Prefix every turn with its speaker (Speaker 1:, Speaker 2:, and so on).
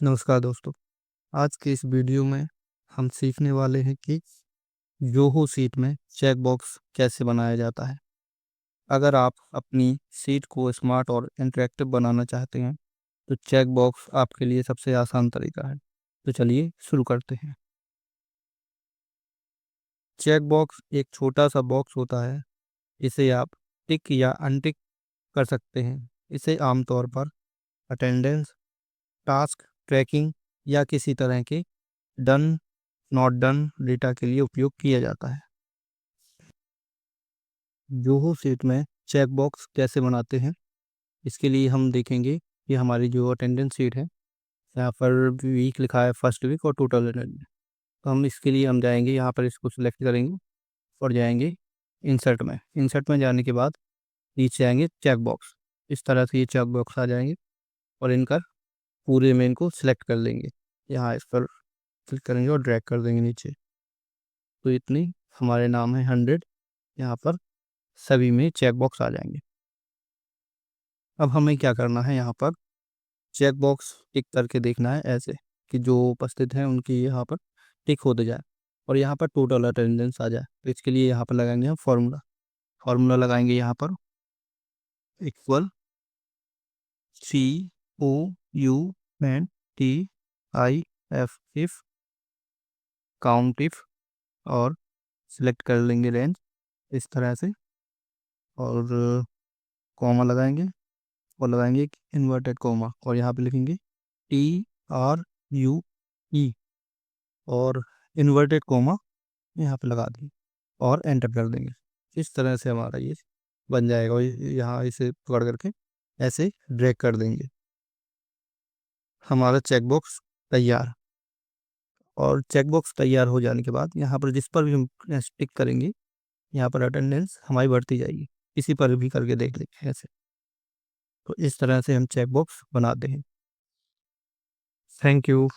Speaker 1: नमस्कार दोस्तों। आज के इस वीडियो में हम सीखने वाले हैं कि जोहो सीट में चेक बॉक्स कैसे बनाया जाता है। अगर आप अपनी सीट को स्मार्ट और इंटरेक्टिव बनाना चाहते हैं तो चेक बॉक्स आपके लिए सबसे आसान तरीका है। तो चलिए शुरू करते हैं। चेक बॉक्स एक छोटा सा बॉक्स होता है। इसे आप टिक या अनटिक कर सकते हैं। इसे आमतौर पर अटेंडेंस, टास्क ट्रैकिंग या किसी तरह के डन नॉट डन डेटा के लिए उपयोग किया जाता है। जोहो सीट में चेक बॉक्स कैसे बनाते हैं, इसके लिए हम देखेंगे कि हमारी जो अटेंडेंस सीट है, यहाँ पर वीक लिखा है, फर्स्ट वीक और टोटल अटेंडेंस। तो हम इसके लिए हम जाएंगे, यहाँ पर इसको सिलेक्ट करेंगे और जाएंगे इंसर्ट में। इंसर्ट में जाने के बाद नीचे आएंगे चेक बॉक्स। इस तरह से ये चेक बॉक्स आ जाएंगे और इनका पूरे में इनको सिलेक्ट कर लेंगे। यहाँ इस पर क्लिक करेंगे और ड्रैग कर देंगे नीचे। तो इतनी हमारे नाम है 100, यहाँ पर सभी में चेक बॉक्स आ जाएंगे। अब हमें क्या करना है, यहाँ पर चेक बॉक्स टिक करके देखना है ऐसे कि जो उपस्थित हैं उनकी यहाँ पर टिक होते जाए और यहाँ पर टोटल अटेंडेंस आ जाए। तो इसके लिए यहाँ पर लगाएंगे हम फॉर्मूला। फॉर्मूला लगाएंगे यहाँ पर equal COUNTIF if count if और सिलेक्ट कर लेंगे रेंज इस तरह से और कॉमा लगाएंगे और लगाएंगे एक इन्वर्टेड कॉमा और यहाँ पे लिखेंगे TRUE और इन्वर्टेड कॉमा यहाँ पे लगा देंगे और एंटर कर देंगे। इस तरह से हमारा ये बन जाएगा और यहाँ इसे पकड़ करके ऐसे ड्रैग कर देंगे। हमारा चेक बॉक्स तैयार। और चेक बॉक्स तैयार हो जाने के बाद यहाँ पर जिस पर भी हम टिक करेंगे, यहाँ पर अटेंडेंस हमारी बढ़ती जाएगी। किसी पर भी करके देख लेंगे ऐसे। तो इस तरह से हम चेक बॉक्स बनाते हैं। Thank you.